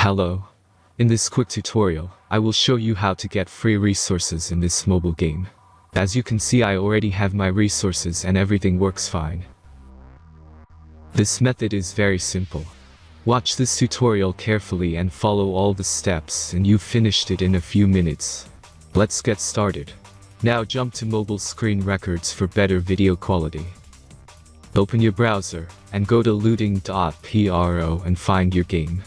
Hello. In this quick tutorial, I will show you how to get free resources in this mobile game. As you can see, I already have my resources and everything works fine. This method is very simple. Watch this tutorial carefully and follow all the steps and you've finished it in a few minutes. Let's get started. Now jump to mobile screen records for better video quality. Open your browser and go to looting.pro and find your game.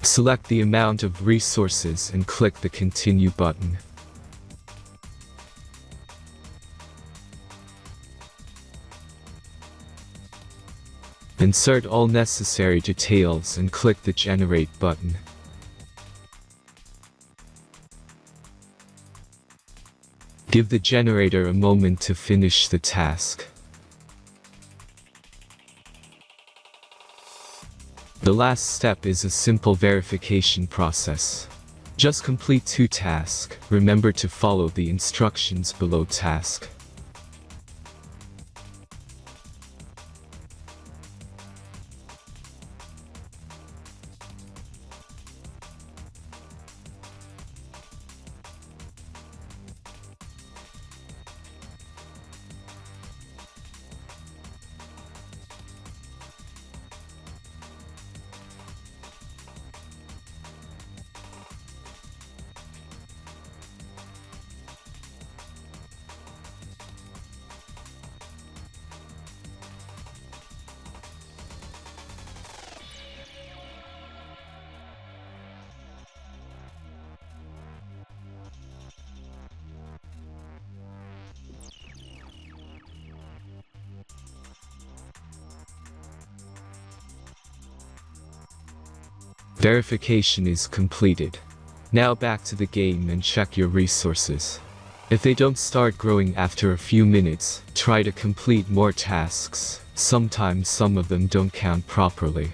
Select the amount of resources and click the Continue button. Insert all necessary details and click the Generate button. Give the generator a moment to finish the task. The last step is a simple verification process. Just complete 2 tasks. Remember to follow the instructions below task. Verification is completed. Now back to the game and check your resources. If they don't start growing after a few minutes, try to complete more tasks. Sometimes some of them don't count properly.